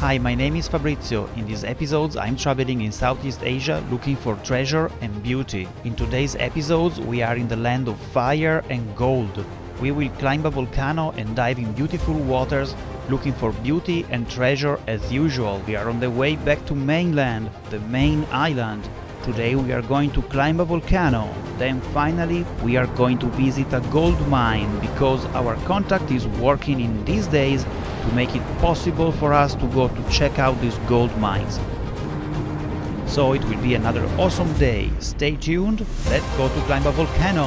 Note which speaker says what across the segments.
Speaker 1: Hi, my name is Fabrizio. In these episodes, I'm traveling in Southeast Asia looking for treasure and beauty. In today's episodes, we are in the land of fire and gold. We will climb a volcano and dive in beautiful waters looking for beauty and treasure as usual. We are on the way back to mainland, the main island. Today we are going to climb a volcano. Then finally we are going to visit a gold mine because our contact is working in these days to make it possible for us to go to check out these gold mines. So it will be another awesome day. Stay tuned. Let's go to climb a volcano.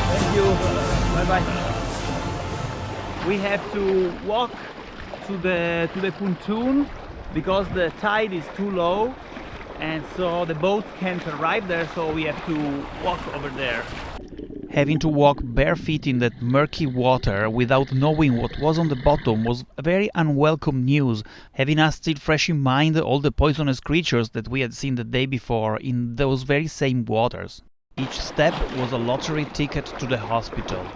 Speaker 1: Thank you. Bye-bye. We have to walk to the pontoon because the tide is too low and so the boat can't arrive there, so we have to walk over there. Having to walk bare feet in that murky water without knowing what was on the bottom was very unwelcome news, having us still fresh in mind all the poisonous creatures that we had seen the day before in those very same waters. Each step was a lottery ticket to the hospital.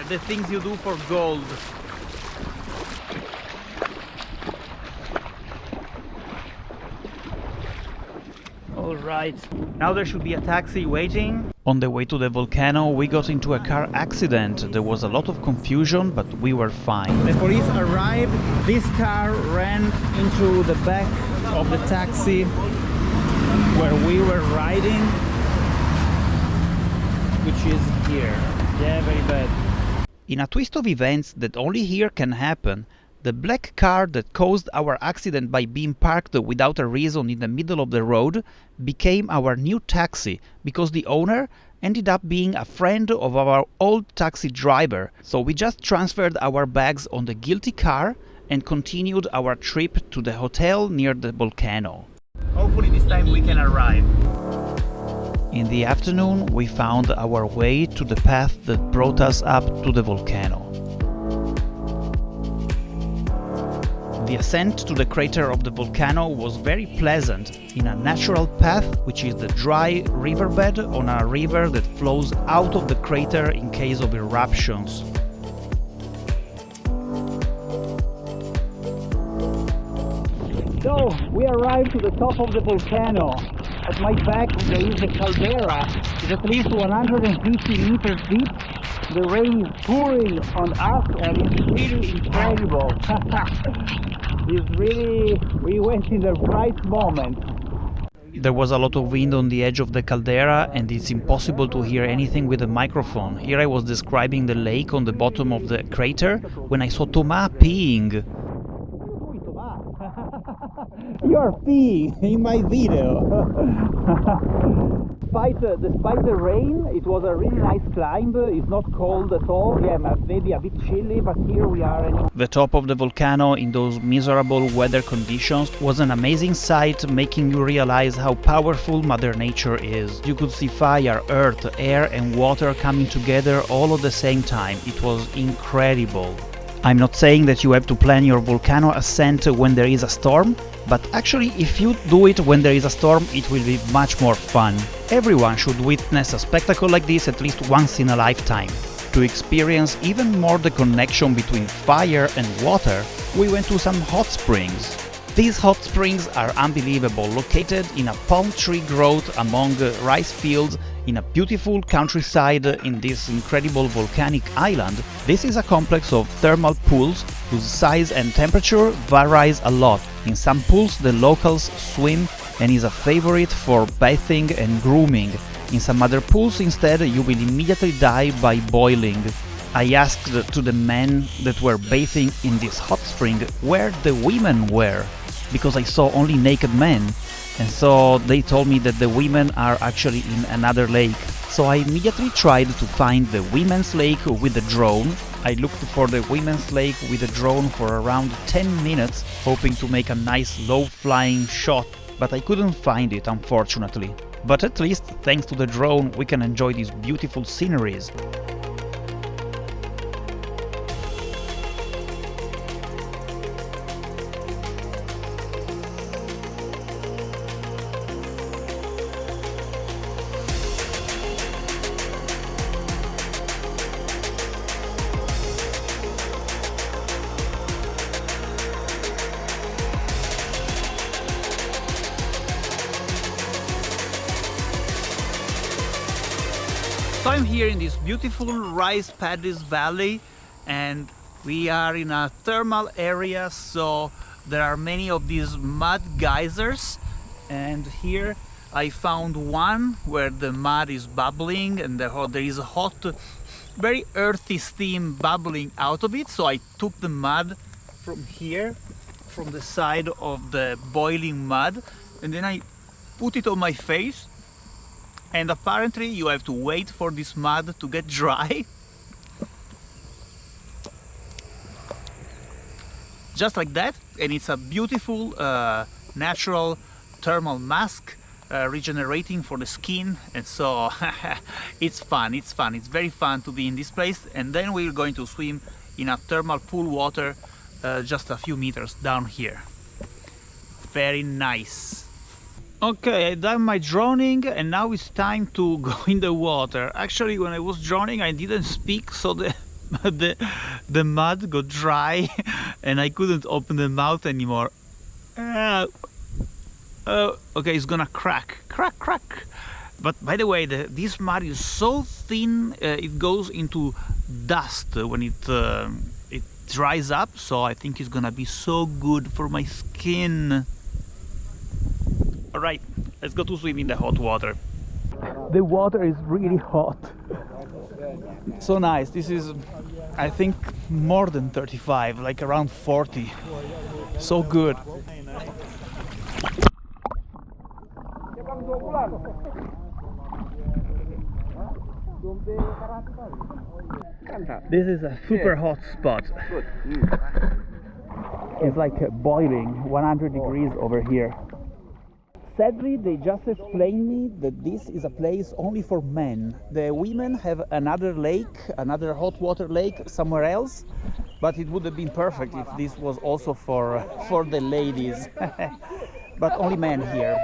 Speaker 1: The things you do for gold. Alright, now there should be a taxi waiting. On the way to the volcano, we got into a car accident. There was a lot of confusion, but we were fine. The police arrived. This car ran into the back of the taxi where we were riding, which is here. Yeah, very bad. In a twist of events that only here can happen, the black car that caused our accident by being parked without a reason in the middle of the road became our new taxi because the owner ended up being a friend of our old taxi driver. So we just transferred our bags on the guilty car and continued our trip to the hotel near the volcano. Hopefully this time we can arrive. In the afternoon, we found our way to the path that brought us up to the volcano. The ascent to the crater of the volcano was very pleasant, in a natural path, which is the dry riverbed on a river that flows out of the crater in case of eruptions. So, we arrived to the top of the volcano. At my back there is the caldera. It's at least 150 meters deep. The rain is pouring on us and it's really incredible. We went in the right moment. There was a lot of wind on the edge of the caldera and it's impossible to hear anything with a microphone. Here I was describing the lake on the bottom of the crater when I saw Thomas peeing. You're peeing in my video. Despite the rain, it was a really nice climb. It's not cold at all. Yeah, maybe a bit chilly, but here we are. The top of the volcano in those miserable weather conditions was an amazing sight, making you realize how powerful Mother Nature is. You could see fire, earth, air and water coming together all at the same time. It was incredible. I'm not saying that you have to plan your volcano ascent when there is a storm, but actually if you do it when there is a storm, it will be much more fun. Everyone should witness a spectacle like this at least once in a lifetime. To experience even more the connection between fire and water, we went to some hot springs. These hot springs are unbelievable, located in a palm tree growth among rice fields in a beautiful countryside in this incredible volcanic island. This is a complex of thermal pools whose size and temperature varies a lot. In some pools the locals swim and is a favorite for bathing and grooming. In some other pools instead you will immediately die by boiling. I asked to the men that were bathing in this hot spring where the women were, because I saw only naked men, and so they told me that the women are actually in another lake. So I immediately tried to find the women's lake with a drone. I looked for the women's lake with a drone for around 10 minutes, hoping to make a nice low-flying shot, but I couldn't find it, unfortunately. But at least, thanks to the drone, we can enjoy these beautiful sceneries. So I'm here in this beautiful rice paddies valley, and we are in a thermal area, so there are many of these mud geysers, and here I found one where the mud is bubbling and there is a hot, very earthy steam bubbling out of it. So I took the mud from here, from the side of the boiling mud, and then I put it on my face, and apparently you have to wait for this mud to get dry. Just like that, and it's a beautiful natural thermal mask, regenerating for the skin, and so it's fun, it's very fun to be in this place. And then we're going to swim in a thermal pool water just a few meters down here. Very nice. Okay, I've done my drowning and now it's time to go in the water. Actually, when I was drowning I didn't speak, so the mud got dry and I couldn't open the mouth anymore. Okay, it's gonna crack. But by the way, this mud is so thin, it goes into dust when it dries up, so I think it's gonna be so good for my skin. Alright, let's go to swim in the hot water. The water is really hot. So nice. This is, I think, more than 35, like around 40. So good. This is a super hot spot. It's like boiling 100 degrees over here. Sadly, they just explained me that this is a place only for men. The women have another lake, another hot water lake somewhere else, but it would have been perfect if this was also for the ladies. But only men here.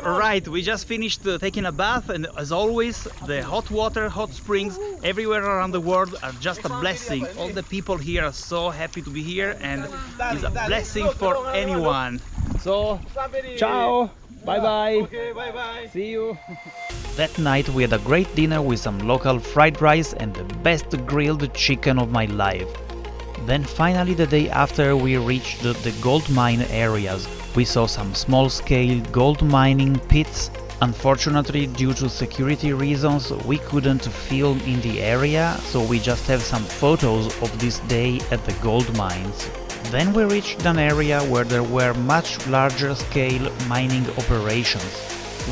Speaker 1: Alright, we just finished taking a bath, and as always, the hot water, hot springs everywhere around the world are just a blessing. All the people here are so happy to be here, and it's a blessing for anyone. So, ciao, bye bye.
Speaker 2: Okay, bye bye.
Speaker 1: See you. That night we had a great dinner with some local fried rice and the best grilled chicken of my life. Then finally the day after we reached the gold mine areas. We saw some small-scale gold mining pits. Unfortunately, due to security reasons, we couldn't film in the area, so we just have some photos of this day at the gold mines. Then we reached an area where there were much larger scale mining operations.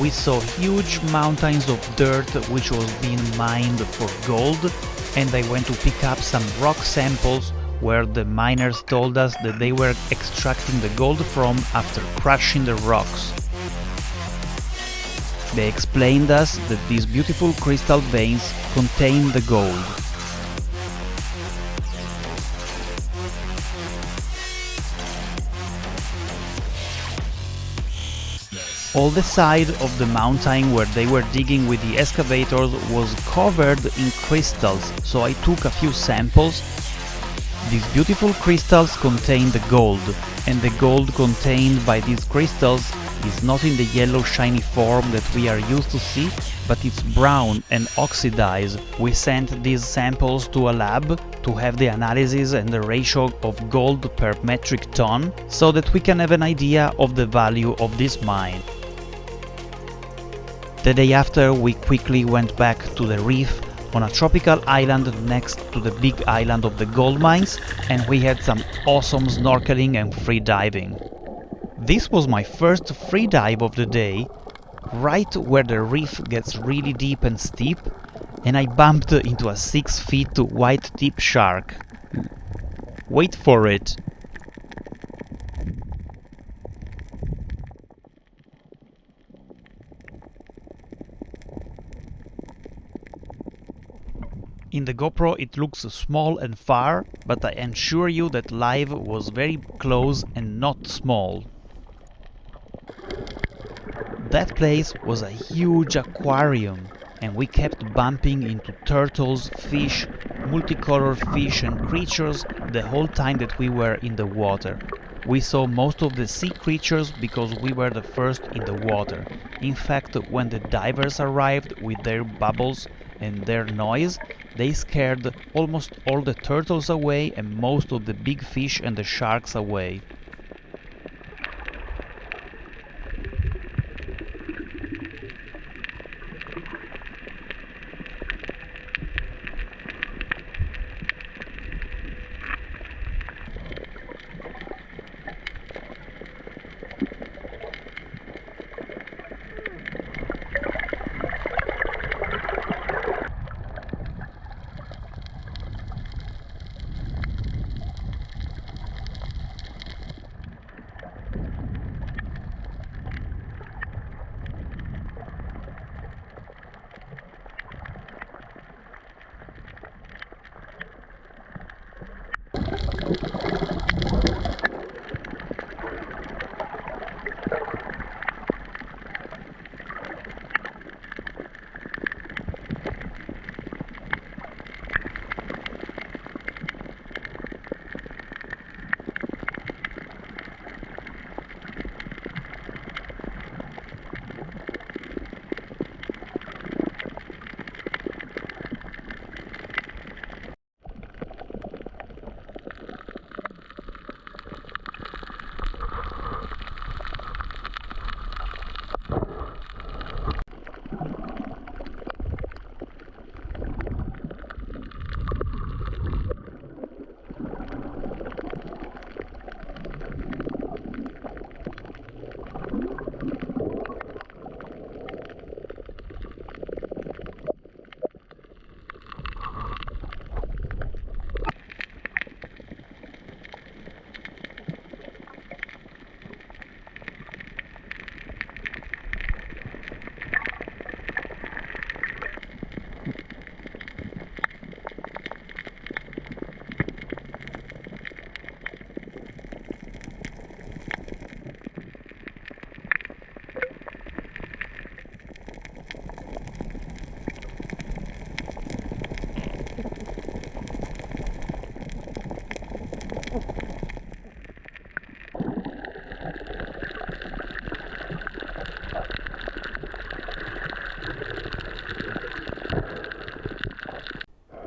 Speaker 1: We saw huge mountains of dirt which was being mined for gold, and I went to pick up some rock samples where the miners told us that they were extracting the gold from after crushing the rocks. They explained us that these beautiful crystal veins contain the gold. All the side of the mountain where they were digging with the excavators was covered in crystals, so I took a few samples. These beautiful crystals contain the gold, and the gold contained by these crystals is not in the yellow shiny form that we are used to see, but it's brown and oxidized. We sent these samples to a lab to have the analysis and the ratio of gold per metric ton, so that we can have an idea of the value of this mine. The day after, we quickly went back to the reef on a tropical island next to the big island of the gold mines, and we had some awesome snorkeling and free diving. This was my first free dive of the day, right where the reef gets really deep and steep, and I bumped into a 6 feet white tip shark. Wait for it! In the GoPro it looks small and far, but I assure you that live was very close and not small. That place was a huge aquarium, and we kept bumping into turtles, fish, multicolored fish and creatures the whole time that we were in the water. We saw most of the sea creatures because we were the first in the water. In fact, when the divers arrived with their bubbles and their noise, they scared almost all the turtles away and most of the big fish and the sharks away.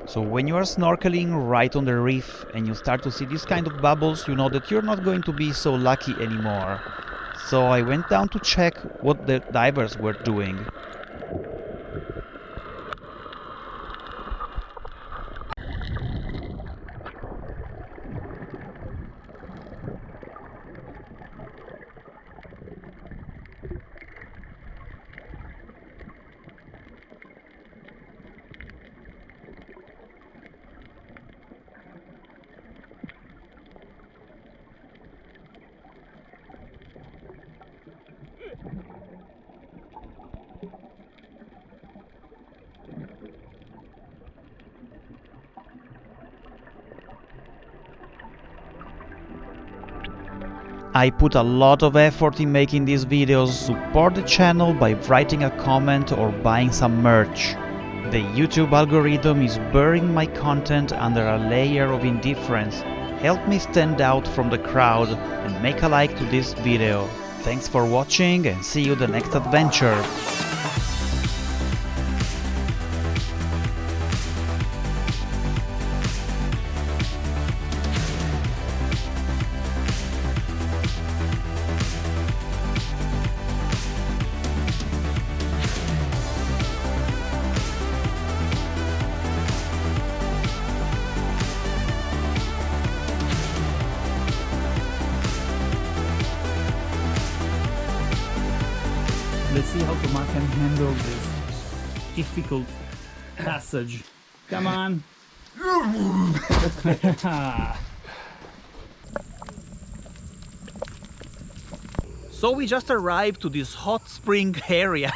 Speaker 1: So when you are snorkeling right on the reef and you start to see these kind of bubbles, you know that you're not going to be so lucky anymore. So I went down to check what the divers were doing. I put a lot of effort in making these videos. Support the channel by writing a comment or buying some merch. The YouTube algorithm is burying my content under a layer of indifference. Help me stand out from the crowd and make a like to this video. Thanks for watching and see you the next adventure. Let's see how Tomas can handle this difficult passage. Come on! So we just arrived to this hot spring area.